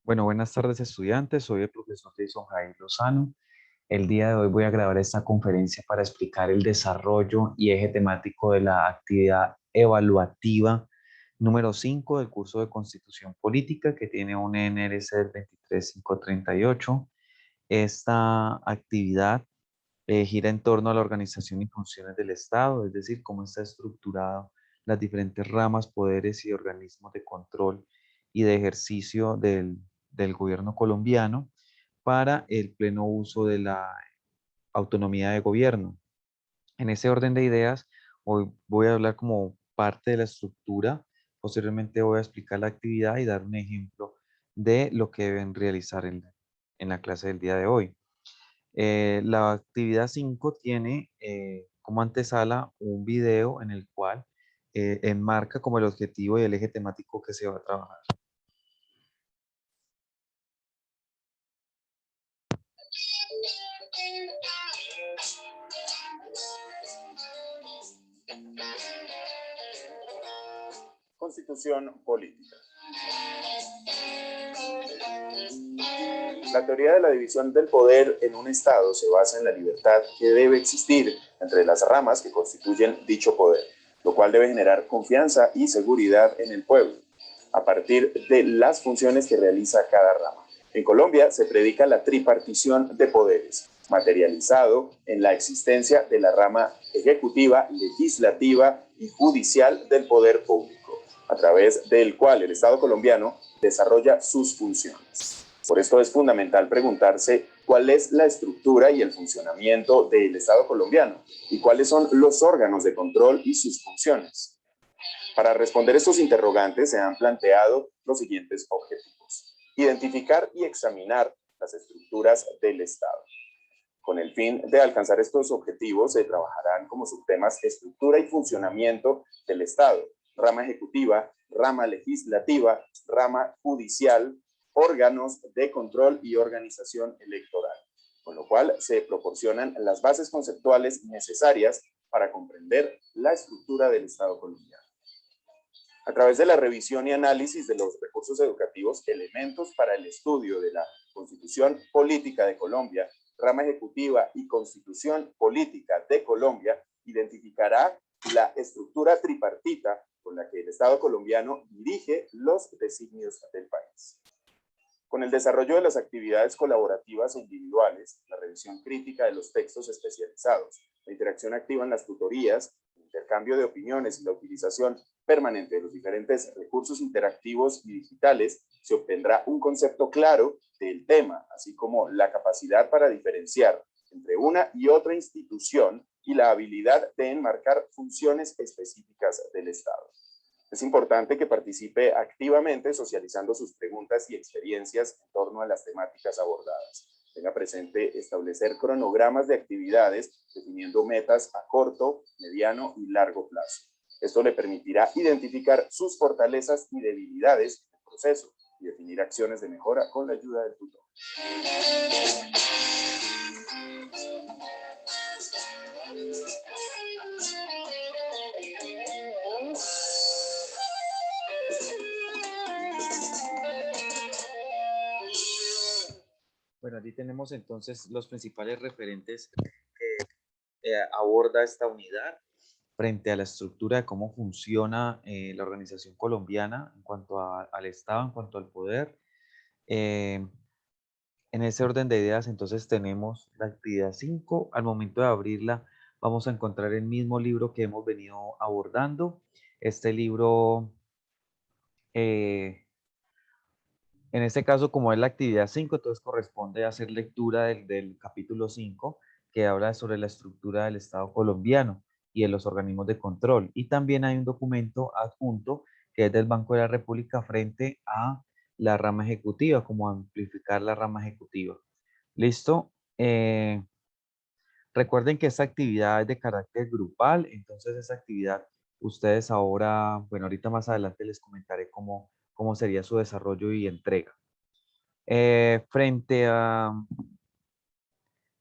Bueno, buenas tardes estudiantes, soy el profesor Jason Jair Lozano. El día de hoy voy a grabar esta conferencia para explicar el desarrollo y eje temático de la actividad evaluativa número 5 del curso de Constitución Política que tiene un NRC del 23538. Esta actividad gira en torno a la organización y funciones del Estado, es decir, cómo está estructurado las diferentes ramas, poderes y organismos de control y de ejercicio del gobierno colombiano para el pleno uso de la autonomía de gobierno. En ese orden de ideas, hoy voy a hablar como parte de la estructura, posteriormente voy a explicar la actividad y dar un ejemplo de lo que deben realizar en la clase del día de hoy. La actividad 5 tiene como antesala un video en el cual enmarca como el objetivo y el eje temático que se va a trabajar. Constitución política. La teoría de la división del poder en un Estado se basa en la libertad que debe existir entre las ramas que constituyen dicho poder, lo cual debe generar confianza y seguridad en el pueblo, a partir de las funciones que realiza cada rama. En Colombia se predica la tripartición de poderes, materializado en la existencia de la rama ejecutiva, legislativa y judicial del poder público, a través del cual el Estado colombiano desarrolla sus funciones. Por esto es fundamental preguntarse cuál es la estructura y el funcionamiento del Estado colombiano y cuáles son los órganos de control y sus funciones. Para responder estos interrogantes se han planteado los siguientes objetivos: identificar y examinar las estructuras del Estado. Con el fin de alcanzar estos objetivos se trabajarán como subtemas estructura y funcionamiento del Estado, rama ejecutiva, rama legislativa, rama judicial, órganos de control y organización electoral, con lo cual se proporcionan las bases conceptuales necesarias para comprender la estructura del Estado colombiano. A través de la revisión y análisis de los recursos educativos, elementos para el estudio de la Constitución Política de Colombia, rama ejecutiva y Constitución Política de Colombia, identificará la estructura tripartita con la que el Estado colombiano dirige los designios del país. Con el desarrollo de las actividades colaborativas e individuales, la revisión crítica de los textos especializados, la interacción activa en las tutorías, el intercambio de opiniones y la utilización permanente de los diferentes recursos interactivos y digitales, se obtendrá un concepto claro del tema, así como la capacidad para diferenciar entre una y otra institución y la habilidad de enmarcar funciones específicas del Estado. Es importante que participe activamente socializando sus preguntas y experiencias en torno a las temáticas abordadas. Tenga presente establecer cronogramas de actividades definiendo metas a corto, mediano y largo plazo. Esto le permitirá identificar sus fortalezas y debilidades en el proceso y definir acciones de mejora con la ayuda del tutor. Bueno, allí tenemos entonces los principales referentes que aborda esta unidad frente a la estructura de cómo funciona la organización colombiana en cuanto al Estado, en cuanto al poder. Eh, en ese orden de ideas, entonces tenemos la actividad 5. Al momento de abrirla, vamos a encontrar el mismo libro que hemos venido abordando. Este libro, en este caso, como es la actividad 5, entonces corresponde hacer lectura del capítulo 5, que habla sobre la estructura del Estado colombiano y de los organismos de control. Y también hay un documento adjunto que es del Banco de la República frente a la rama ejecutiva, como amplificar la rama ejecutiva. ¿Listo? Recuerden que esta actividad es de carácter grupal, entonces esa actividad ustedes ahora, bueno, ahorita más adelante les comentaré cómo sería su desarrollo y entrega. Frente a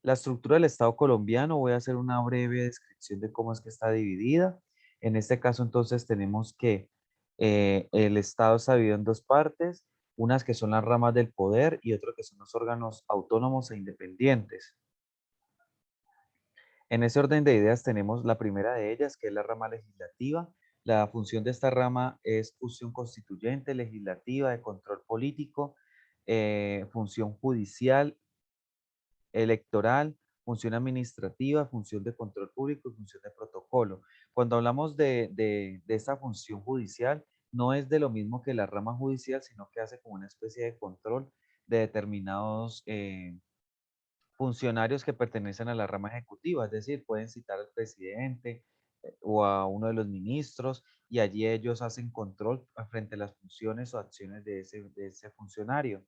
la estructura del Estado colombiano, voy a hacer una breve descripción de cómo es que está dividida. En este caso, entonces, tenemos que el Estado está dividido en dos partes. unas que son las ramas del poder y otros que son los órganos autónomos e independientes. En ese orden de ideas tenemos la primera de ellas, que es la rama legislativa. La función de esta rama es función constituyente, legislativa, de control político, función judicial, electoral, función administrativa, función de control público y función de protocolo. Cuando hablamos de esta función judicial, no es de lo mismo que la rama judicial, sino que hace como una especie de control de determinados funcionarios que pertenecen a la rama ejecutiva, es decir, pueden citar al presidente o a uno de los ministros y allí ellos hacen control frente a las funciones o acciones de ese funcionario.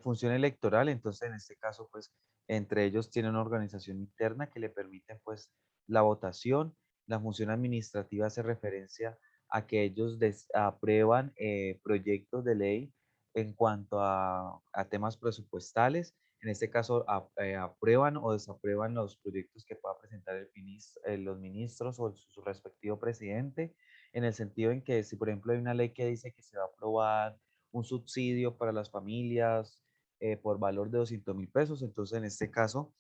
Función electoral, entonces en este caso, pues entre ellos tienen una organización interna que le permiten pues la votación. La función administrativa hace referencia a que ellos aprueban proyectos de ley en cuanto a temas presupuestales. En este caso, aprueban o desaprueban los proyectos que pueda presentar los ministros o su respectivo presidente, en el sentido en que si, por ejemplo, hay una ley que dice que se va a aprobar un subsidio para las familias por valor de 200.000 pesos. Entonces, en este caso,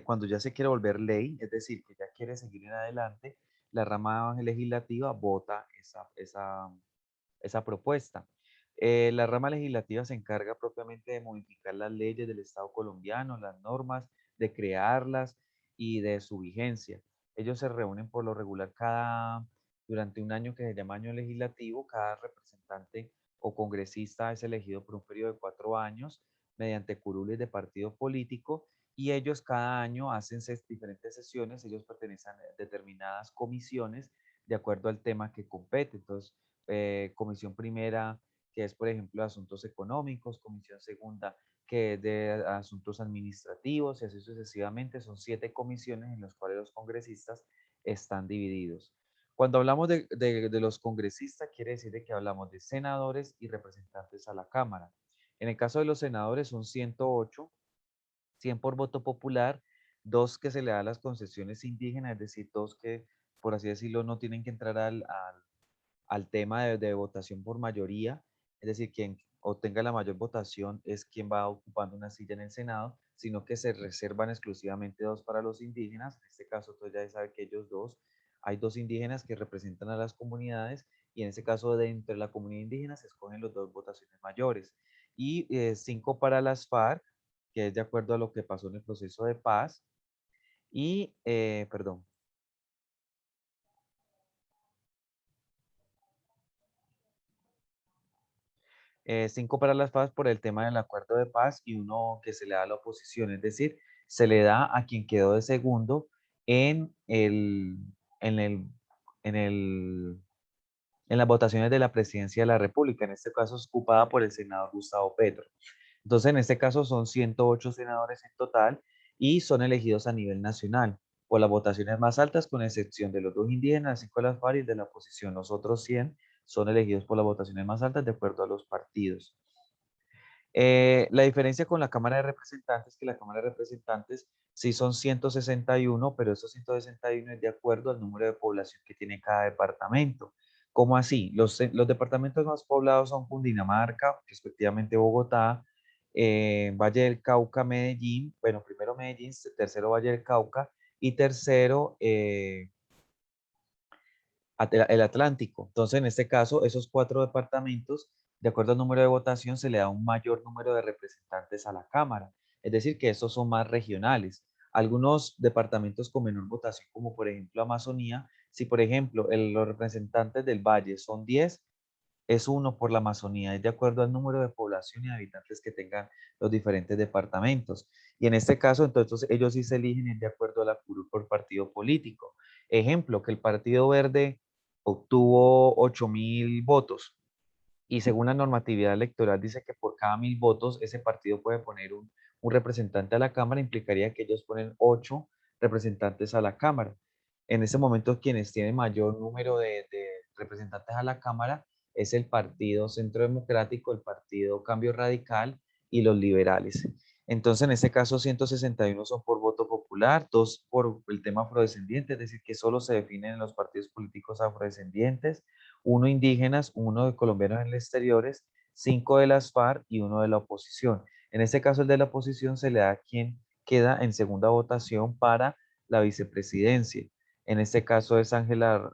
cuando ya se quiere volver ley, es decir, que ya quiere seguir en adelante, la rama legislativa vota esa propuesta. La rama legislativa se encarga propiamente de modificar las leyes del Estado colombiano, las normas, de crearlas y de su vigencia. Ellos se reúnen por lo regular durante un año que se llama año legislativo. Cada representante o congresista es elegido por un periodo de 4 años mediante curules de partido político y ellos cada año hacen diferentes sesiones. Ellos pertenecen a determinadas comisiones de acuerdo al tema que compete. Entonces, comisión primera, que es, por ejemplo, asuntos económicos; comisión segunda, que es de asuntos administrativos, y así sucesivamente. Son 7 comisiones en las cuales los congresistas están divididos. Cuando hablamos de los congresistas, quiere decir de que hablamos de senadores y representantes a la Cámara. En el caso de los senadores son 108, 100 por voto popular, 2 que se le da a las concesiones indígenas, es decir, 2 que, por así decirlo, no tienen que entrar al tema de votación por mayoría, es decir, quien obtenga la mayor votación es quien va ocupando una silla en el Senado, sino que se reservan exclusivamente 2 para los indígenas. En este caso, tú ya sabes que ellos dos, hay 2 indígenas que representan a las comunidades y en ese caso dentro de la comunidad indígena se escogen los 2 votaciones mayores. Y 5 para las FARC, que es de acuerdo a lo que pasó en el proceso de paz. Y, perdón, 5 para las FARC por el tema del acuerdo de paz y 1 que se le da a la oposición, es decir, se le da a quien quedó de segundo en en el, en el, en las votaciones de la presidencia de la República. En este caso es ocupada por el senador Gustavo Petro. Entonces, en este caso son 108 senadores en total y son elegidos a nivel nacional por las votaciones más altas, con excepción de los 2 indígenas, 5 de las FARC y de la oposición. Los otros 100 son elegidos por las votaciones más altas de acuerdo a los partidos. La diferencia con la Cámara de Representantes, que la Cámara de Representantes sí son 161, pero esos 161 es de acuerdo al número de población que tiene cada departamento. ¿Cómo así? Los departamentos más poblados son Cundinamarca, respectivamente Bogotá, Valle del Cauca, Medellín, bueno, primero Medellín, tercero Valle del Cauca y tercero el Atlántico. Entonces, en este caso, esos 4 departamentos, de acuerdo al número de votación, se le da un mayor número de representantes a la Cámara. Es decir, que estos son más regionales. Algunos departamentos con menor votación, como por ejemplo Amazonía, si por ejemplo los representantes del Valle son 10, es 1 por la Amazonía, es de acuerdo al número de población y habitantes que tengan los diferentes departamentos. Y en este caso, entonces, ellos sí se eligen de acuerdo a la curul por partido político. Ejemplo, que el Partido Verde obtuvo 8.000 votos y según la normatividad electoral dice que por cada 1.000 votos ese partido puede poner un representante a la Cámara. Implicaría que ellos ponen 8 representantes a la Cámara. En ese momento, quienes tienen mayor número de representantes a la Cámara es el Partido Centro Democrático, el Partido Cambio Radical y los liberales. Entonces, en este caso, 161 son por voto popular, 2 por el tema afrodescendiente, es decir, que solo se definen en los partidos políticos afrodescendientes, 1 indígenas, 1 de colombianos en el exteriores, 5 de las FARC y 1 de la oposición. En este caso, el de la oposición se le da a quien queda en segunda votación para la vicepresidencia. En este caso es Ángela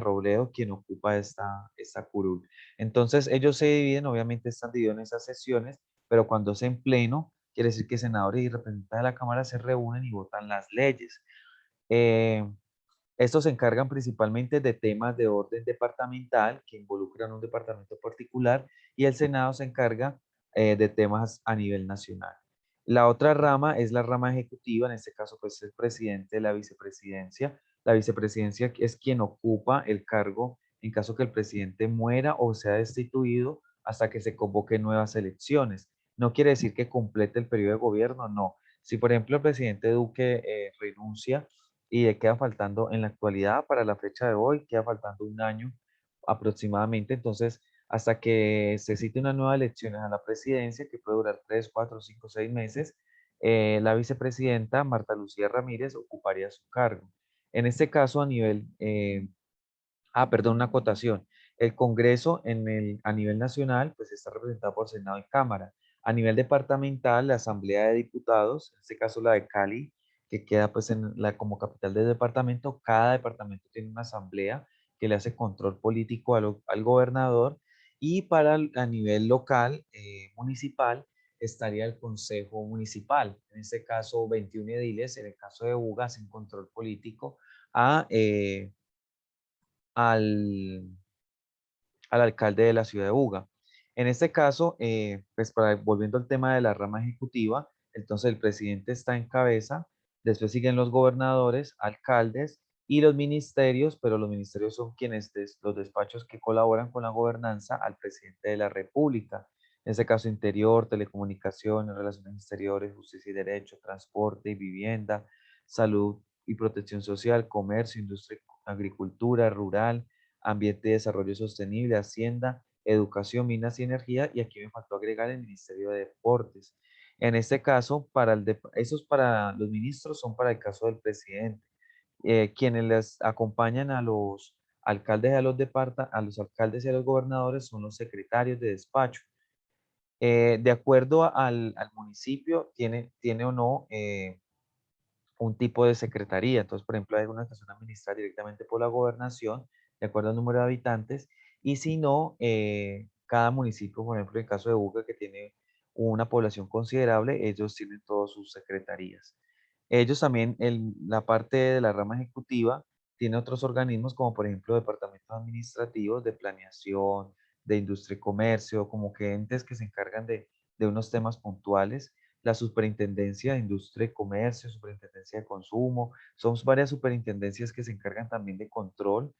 Robledo quien ocupa esta curul. Entonces, ellos se dividen, obviamente están divididos en esas sesiones, pero cuando es en pleno, quiere decir que senadores y representantes de la Cámara se reúnen y votan las leyes. Eh, Estos se encargan principalmente de temas de orden departamental que involucran un departamento particular y el Senado se encarga de temas a nivel nacional. La otra rama es la rama ejecutiva, en este caso pues el presidente de la vicepresidencia. La vicepresidencia es quien ocupa el cargo en caso que el presidente muera o sea destituido hasta que se convoquen nuevas elecciones. No quiere decir que complete el periodo de gobierno, no. Si por ejemplo el presidente Duque renuncia, y le queda faltando en la actualidad para la fecha de hoy, queda faltando un año aproximadamente, entonces hasta que se cite una nueva elección a la presidencia, que puede durar 3, 4, 5, 6 meses, la vicepresidenta Marta Lucía Ramírez ocuparía su cargo. En este caso, a nivel perdón, una acotación. El Congreso a nivel nacional, pues está representado por Senado y Cámara. A nivel departamental, la Asamblea de Diputados, en este caso la de Cali, que queda pues como capital del departamento, cada departamento tiene una asamblea que le hace control político al gobernador y a nivel local, municipal, estaría el Consejo Municipal. En este caso, 21 ediles, en el caso de Buga, hacen control político a, al, al alcalde de la ciudad de Buga. En este caso, pues volviendo al tema de la rama ejecutiva, entonces el presidente está en cabeza, después siguen los gobernadores, alcaldes y los ministerios, pero los ministerios son los despachos que colaboran con la gobernanza al presidente de la República. En este caso, Interior, Telecomunicaciones, Relaciones Exteriores, Justicia y Derecho, Transporte y Vivienda, Salud y Protección Social, Comercio, Industria, Agricultura, Rural, Ambiente y Desarrollo Sostenible, Hacienda, Educación, Minas y Energía, y aquí me faltó agregar el Ministerio de Deportes. En este caso, esos para los ministros son para el caso del presidente. Quienes les acompañan a los alcaldes a los alcaldes y a los gobernadores son los secretarios de despacho. De acuerdo al municipio, tiene o no un tipo de secretaría. Entonces, por ejemplo, hay algunas que son administradas directamente por la gobernación, de acuerdo al número de habitantes, y si no, cada municipio, por ejemplo, en el caso de Buga, que tiene una población considerable, ellos tienen todas sus secretarías. Ellos también, la parte de la rama ejecutiva, tiene otros organismos como por ejemplo departamentos administrativos de planeación, de industria y comercio, como que entes que se encargan de unos temas puntuales. La superintendencia de industria y comercio, superintendencia de consumo, son varias superintendencias que se encargan también de control,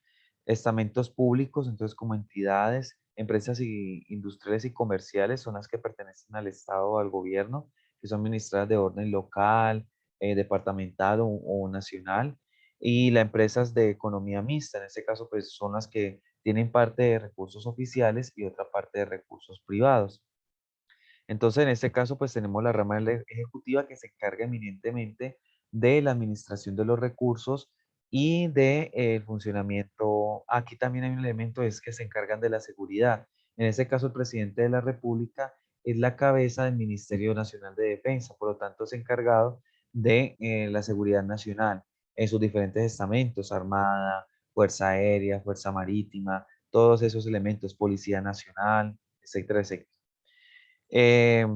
estamentos públicos, entonces como entidades, empresas industriales y comerciales son las que pertenecen al Estado o al gobierno, que son administradas de orden local, departamental o nacional, y las empresas de economía mixta, en este caso pues son las que tienen parte de recursos oficiales y otra parte de recursos privados. Entonces, en este caso, pues tenemos la rama ejecutiva que se encarga eminentemente de la administración de los recursos y de, el funcionamiento. Aquí también hay un elemento, es que se encargan de la seguridad. En este caso, el presidente de la República es la cabeza del Ministerio Nacional de Defensa, por lo tanto, es encargado de la seguridad nacional en sus diferentes estamentos, Armada, Fuerza Aérea, Fuerza Marítima, todos esos elementos, Policía Nacional, etcétera, etcétera. Eh,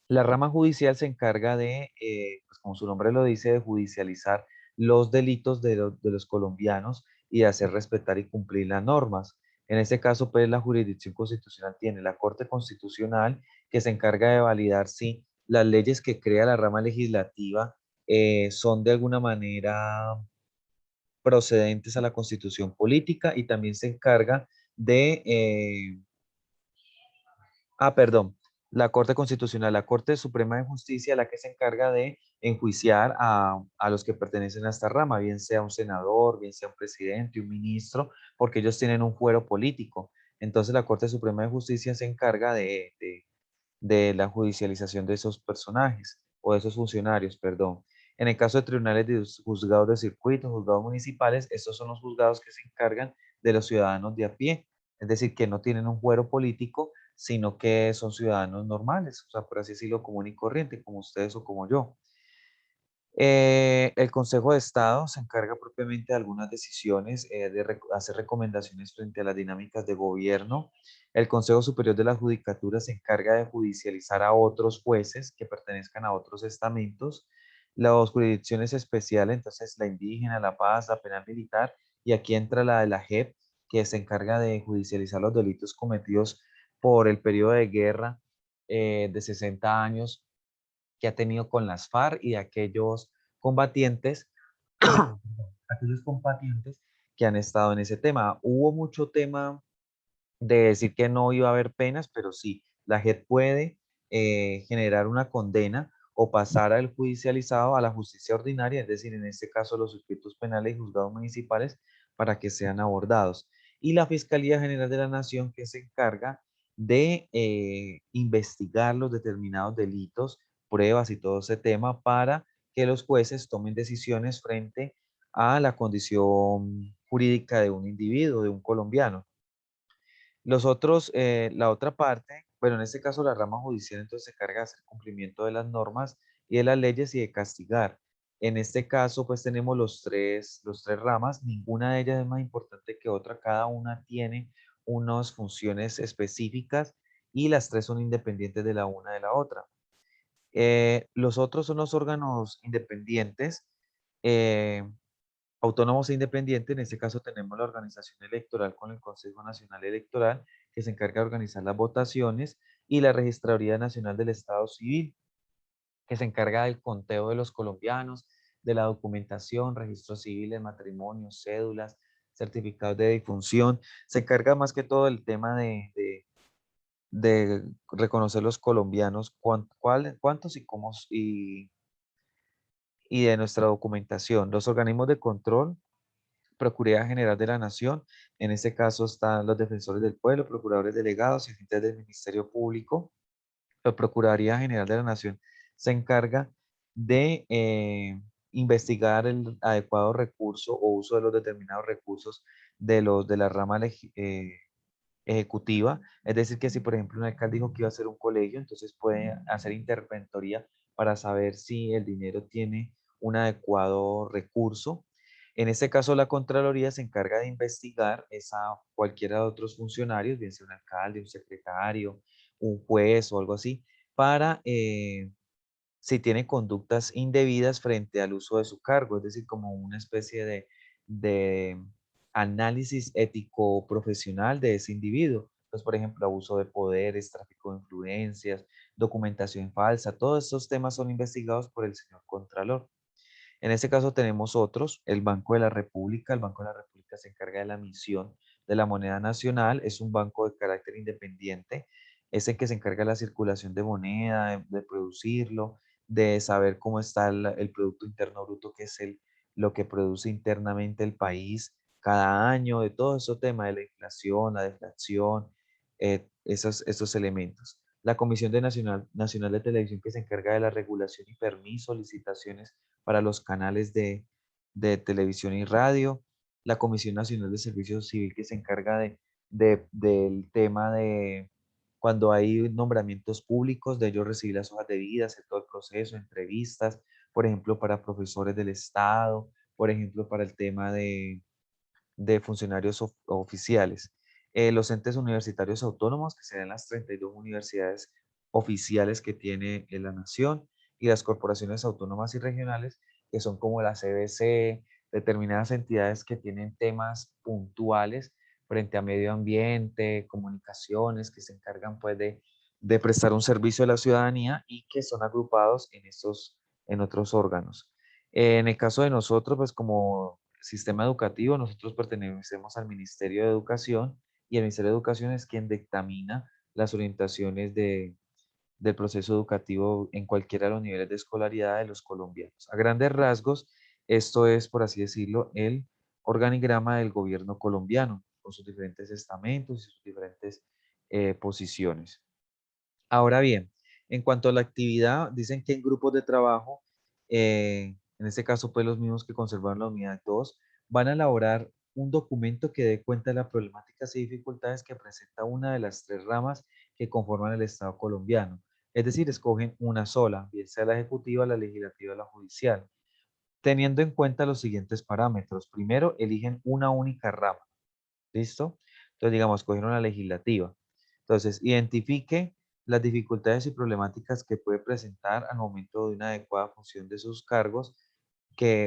la rama judicial se encarga de, pues como su nombre lo dice, de judicializar los delitos de los colombianos y de hacer respetar y cumplir las normas. En este caso, pues la jurisdicción constitucional tiene la Corte Constitucional que se encarga de validar si las leyes que crea la rama legislativa son de alguna manera procedentes a la constitución política y también se encarga de perdón, la Corte Constitucional, la Corte Suprema de Justicia, la que se encarga de enjuiciar a los que pertenecen a esta rama, bien sea un senador, bien sea un presidente, un ministro, porque ellos tienen un fuero político. Entonces la Corte Suprema de Justicia se encarga de la judicialización de esos personajes o de esos funcionarios, perdón. En el caso de tribunales de juzgados de circuito, juzgados municipales, estos son los juzgados que se encargan de los ciudadanos de a pie, es decir, que no tienen un fuero político, sino que son ciudadanos normales, o sea, por así decirlo, común y corriente, como ustedes o como yo. El Consejo de Estado se encarga propiamente de algunas decisiones, de hacer recomendaciones frente a las dinámicas de gobierno. El Consejo Superior de la Judicatura se encarga de judicializar a otros jueces que pertenezcan a otros estamentos. Las jurisdicciones especiales, entonces la indígena, la paz, la penal militar, y aquí entra la de la JEP, que se encarga de judicializar los delitos cometidos por el periodo de guerra de 60 años que ha tenido con las FARC y aquellos combatientes, aquellos combatientes que han estado en ese tema. Hubo mucho tema de decir que no iba a haber penas, pero sí, la JEP puede generar una condena o pasar al judicializado a la justicia ordinaria, es decir, en este caso los circuitos penales y juzgados municipales, para que sean abordados. Y la Fiscalía General de la Nación, que se encarga de investigar los determinados delitos, pruebas y todo ese tema para que los jueces tomen decisiones frente a la condición jurídica de un individuo, de un colombiano. Los otros, la otra parte, bueno, en este caso la rama judicial entonces se encarga de hacer cumplimiento de las normas y de las leyes y de castigar. En este caso, pues tenemos los tres ramas, ninguna de ellas es más importante que otra, cada una tiene unas funciones específicas y las tres son independientes de la una de la otra. Los otros son los órganos independientes, eh, autónomos e independientes. En este caso tenemos la organización electoral con el Consejo Nacional Electoral, que se encarga de organizar las votaciones, y la Registraduría Nacional del Estado Civil, que se encarga del conteo de los colombianos, de la documentación, registros civiles, matrimonios, cédulas, certificados de difunción. Se encarga más que todo del tema de reconocer los colombianos, cuántos y cómo, y de nuestra documentación. Los organismos de control: Procuraduría General de la Nación, en este caso están los defensores del pueblo, procuradores delegados y agentes del Ministerio Público. La Procuraduría General de la Nación se encarga de investigar el adecuado recurso o uso de los determinados recursos de la rama ejecutiva. Es decir, que si por ejemplo un alcalde dijo que iba a hacer un colegio, entonces puede hacer interventoría para saber si el dinero tiene un adecuado recurso. En este caso, la Contraloría se encarga de investigar cualquiera de otros funcionarios, bien sea un alcalde, un secretario, un juez o algo así, para si tiene conductas indebidas frente al uso de su cargo, es decir, como una especie de análisis ético profesional de ese individuo. Entonces, por ejemplo, abuso de poderes, tráfico de influencias, documentación falsa, todos estos temas son investigados por el señor Contralor. En este caso tenemos otros, el Banco de la República. El Banco de la República se encarga de la emisión de la moneda nacional, es un banco de carácter independiente, es el que se encarga de la circulación de moneda, de producirlo, de saber cómo está el Producto Interno Bruto, que es lo que produce internamente el país cada año, de todo ese tema de la inflación, la deflación, esos elementos. La Comisión Nacional de Televisión, que se encarga de la regulación y permiso, licitaciones para los canales de televisión y radio. La Comisión Nacional de Servicio Civil, que se encarga del tema de cuando hay nombramientos públicos, de ellos recibir las hojas de vida, hacer todo el proceso, entrevistas, por ejemplo, para profesores del Estado, por ejemplo, para el tema de funcionarios oficiales. Los entes universitarios autónomos, que serán las 32 universidades oficiales que tiene la nación, y las corporaciones autónomas y regionales, que son como la CBC, determinadas entidades que tienen temas puntuales frente a medio ambiente, comunicaciones, que se encargan pues de prestar un servicio a la ciudadanía y que son agrupados en otros órganos. En el caso de nosotros, pues como sistema educativo, nosotros pertenecemos al Ministerio de Educación, y el Ministerio de Educación es quien dictamina las orientaciones del proceso educativo en cualquiera de los niveles de escolaridad de los colombianos. A grandes rasgos, esto es, por así decirlo, el organigrama del gobierno colombiano, con sus diferentes estamentos y sus diferentes posiciones. Ahora bien, en cuanto a la actividad, dicen que en grupos de trabajo, en este caso, pues los mismos que conservaron la unidad 2, van a elaborar un documento que dé cuenta de las problemáticas y dificultades que presenta una de las tres ramas que conforman el Estado colombiano. Es decir, escogen una sola, bien sea la ejecutiva, la legislativa o la judicial, teniendo en cuenta los siguientes parámetros. Primero, eligen una única rama. ¿Listo? Entonces, digamos, cogieron la legislativa. Entonces, identifique las dificultades y problemáticas que puede presentar al momento de una adecuada función de sus cargos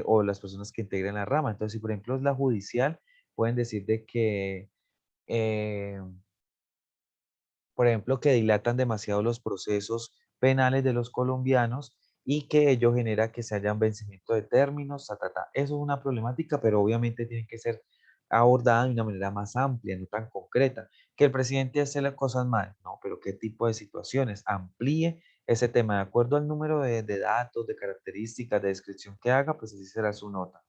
o las personas que integren la rama. Entonces, si por ejemplo es la judicial, pueden decir de que, eh, por ejemplo, que dilatan demasiado los procesos penales de los colombianos y que ello genera que se hayan vencimiento de términos, ta, ta, ta. Eso es una problemática, pero obviamente tiene que ser abordada de una manera más amplia, no tan concreta. Que el presidente hace las cosas mal, no, pero qué tipo de situaciones, amplíe ese tema de acuerdo al número de datos, de características, de descripción que haga, pues así será su nota.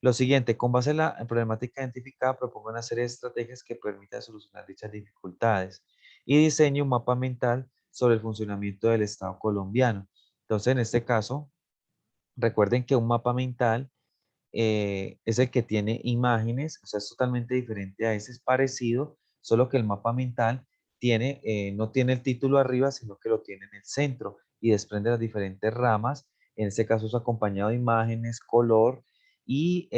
Lo siguiente, con base en la problemática identificada, propongo una serie de estrategias que permitan solucionar dichas dificultades y diseño un mapa mental sobre el funcionamiento del Estado colombiano. Entonces, en este caso, recuerden que un mapa mental es el que tiene imágenes, o sea, es totalmente diferente a ese, es parecido, solo que el mapa mental no tiene el título arriba, sino que lo tiene en el centro y desprende las diferentes ramas. En este caso es acompañado de imágenes, color y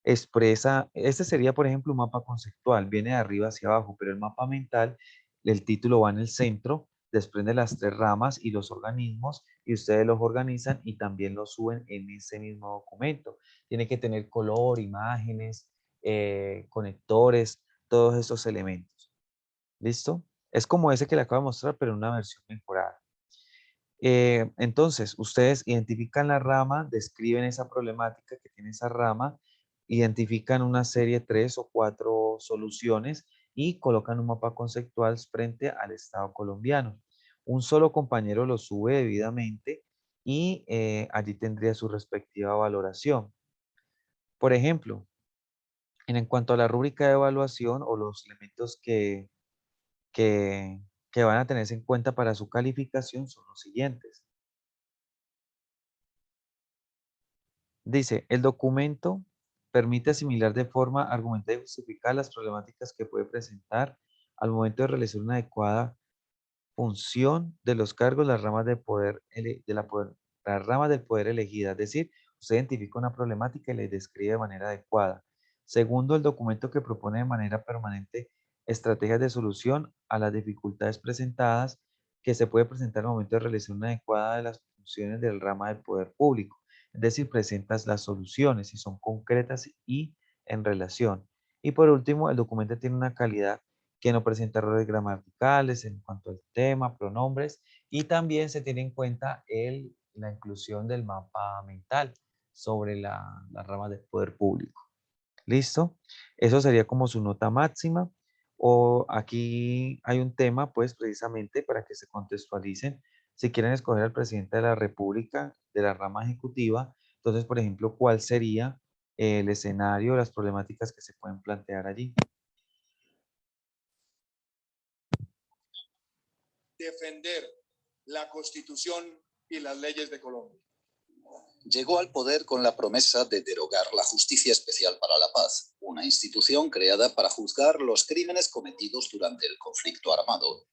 expresa, este sería por ejemplo un mapa conceptual, viene de arriba hacia abajo, pero el mapa mental, el título va en el centro, desprende las tres ramas y los organismos y ustedes los organizan y también los suben en ese mismo documento. Tiene que tener color, imágenes, conectores, todos esos elementos. ¿Listo? Es como ese que le acabo de mostrar, pero en una versión mejorada. Entonces, ustedes identifican la rama, describen esa problemática que tiene esa rama, identifican una serie, 3 o 4 soluciones y colocan un mapa conceptual frente al Estado colombiano. Un solo compañero lo sube debidamente y allí tendría su respectiva valoración. Por ejemplo, en cuanto a la rúbrica de evaluación o los elementos que, que van a tenerse en cuenta para su calificación son los siguientes. Dice, el documento permite asimilar de forma argumentada y justificar las problemáticas que puede presentar al momento de realizar una adecuada función de los cargos, las ramas de poder, las ramas del poder elegida. Es decir, usted identifica una problemática y la describe de manera adecuada. Segundo, el documento que propone de manera permanente estrategias de solución a las dificultades presentadas que se puede presentar al momento de realizar una adecuada de las funciones del rama del poder público. Es decir, presentas las soluciones y son concretas y en relación. Y por último, el documento tiene una calidad que no presenta errores gramaticales en cuanto al tema, pronombres, y también se tiene en cuenta la inclusión del mapa mental sobre la rama del poder público. ¿Listo? Eso sería como su nota máxima. O aquí hay un tema, pues precisamente para que se contextualicen. Si quieren escoger al presidente de la República, de la rama ejecutiva, entonces, por ejemplo, ¿cuál sería el escenario, las problemáticas que se pueden plantear allí? Defender la Constitución y las leyes de Colombia. Llegó al poder con la promesa de derogar la Justicia Especial para la Paz, una institución creada para juzgar los crímenes cometidos durante el conflicto armado.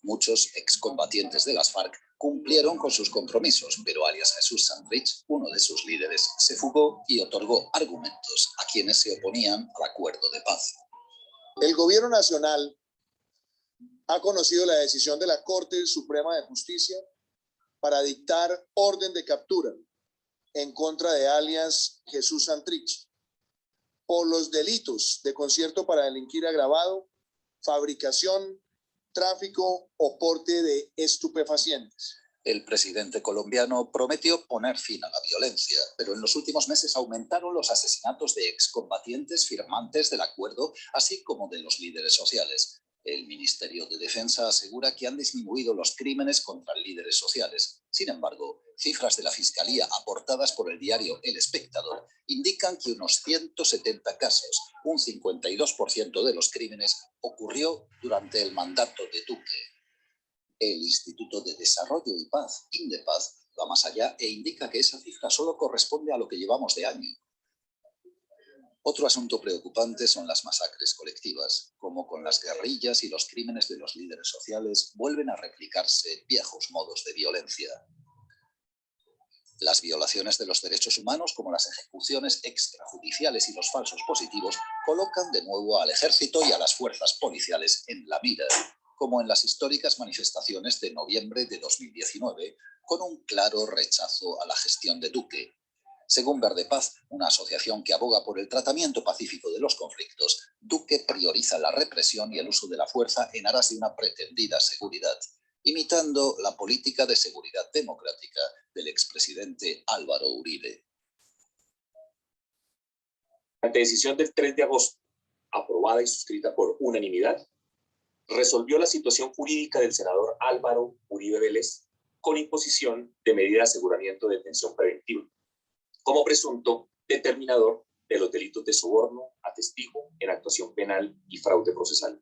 Muchos excombatientes de las FARC cumplieron con sus compromisos, pero alias Jesús Santrich, uno de sus líderes, se fugó y otorgó argumentos a quienes se oponían al acuerdo de paz. El gobierno nacional ha conocido la decisión de la Corte Suprema de Justicia para dictar orden de captura en contra de alias Jesús Santrich por los delitos de concierto para delinquir agravado, fabricación, tráfico o porte de estupefacientes. El presidente colombiano prometió poner fin a la violencia, pero en los últimos meses aumentaron los asesinatos de excombatientes firmantes del acuerdo, así como de los líderes sociales. El Ministerio de Defensa asegura que han disminuido los crímenes contra líderes sociales. Sin embargo, cifras de la Fiscalía aportadas por el diario El Espectador indican que unos 170 casos, un 52% de los crímenes, ocurrió durante el mandato de Duque. El Instituto de Desarrollo y Paz, INDEPAZ, va más allá e indica que esa cifra solo corresponde a lo que llevamos de año. Otro asunto preocupante son las masacres colectivas, como con las guerrillas y los crímenes de los líderes sociales vuelven a replicarse viejos modos de violencia. Las violaciones de los derechos humanos, como las ejecuciones extrajudiciales y los falsos positivos, colocan de nuevo al ejército y a las fuerzas policiales en la mira, como en las históricas manifestaciones de noviembre de 2019, con un claro rechazo a la gestión de Duque. Según Verde Paz, una asociación que aboga por el tratamiento pacífico de los conflictos, Duque prioriza la represión y el uso de la fuerza en aras de una pretendida seguridad, imitando la política de seguridad democrática del expresidente Álvaro Uribe. La decisión del 3 de agosto, aprobada y suscrita por unanimidad, resolvió la situación jurídica del senador Álvaro Uribe Vélez con imposición de medida de aseguramiento de detención preventiva, como presunto determinador de los delitos de soborno a testigo en actuación penal y fraude procesal.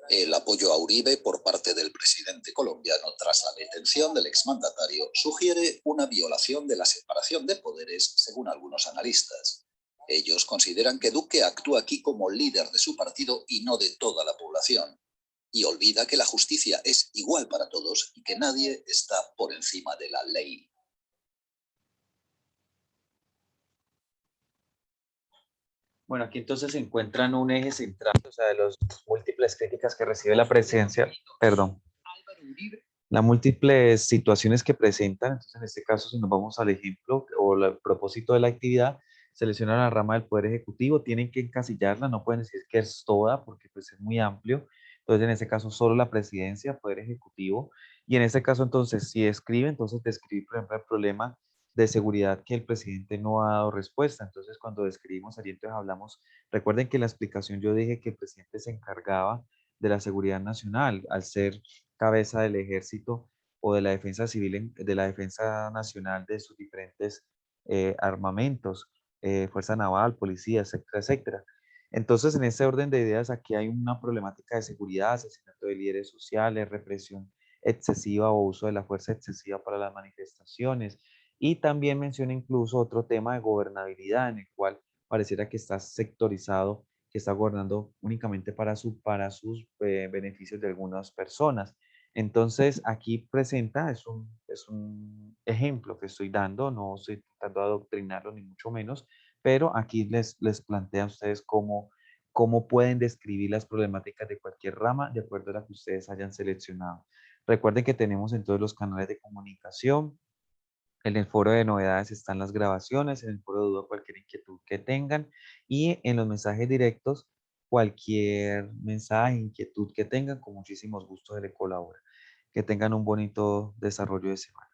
El apoyo a Uribe por parte del presidente colombiano tras la detención del exmandatario sugiere una violación de la separación de poderes, según algunos analistas. Ellos consideran que Duque actúa aquí como líder de su partido y no de toda la población, y olvida que la justicia es igual para todos y que nadie está por encima de la ley. Bueno, aquí entonces se encuentran un eje central, o sea, de las múltiples críticas que recibe la presidencia, perdón, las múltiples situaciones que presentan. Entonces, en este caso, si nos vamos al ejemplo o el propósito de la actividad, seleccionan la rama del Poder Ejecutivo, tienen que encasillarla, no pueden decir que es toda, porque pues es muy amplio. Entonces, en este caso, solo la presidencia, Poder Ejecutivo. Y en este caso, entonces, si escribe, entonces describe, por ejemplo, el problema de seguridad que el presidente no ha dado respuesta. Entonces, cuando describimos allí, entonces hablamos, recuerden que en la explicación yo dije que el presidente se encargaba de la seguridad nacional al ser cabeza del ejército o de la defensa civil, de la defensa nacional de sus diferentes armamentos, fuerza naval, policía, etcétera, etcétera. Entonces, en ese orden de ideas, aquí hay una problemática de seguridad, asesinato de líderes sociales, represión excesiva o uso de la fuerza excesiva para las manifestaciones. Y también menciona incluso otro tema de gobernabilidad, en el cual pareciera que está sectorizado, que está gobernando únicamente para sus beneficios de algunas personas. Entonces, aquí presenta, es un ejemplo que estoy dando, no estoy intentando adoctrinarlo ni mucho menos, pero aquí les plantea a ustedes cómo pueden describir las problemáticas de cualquier rama de acuerdo a la que ustedes hayan seleccionado. Recuerden que tenemos en todos los canales de comunicación. En el foro de novedades están las grabaciones, en el foro de duda cualquier inquietud que tengan y en los mensajes directos cualquier mensaje, inquietud que tengan, con muchísimos gustos se le colabora. Que tengan un bonito desarrollo de semana.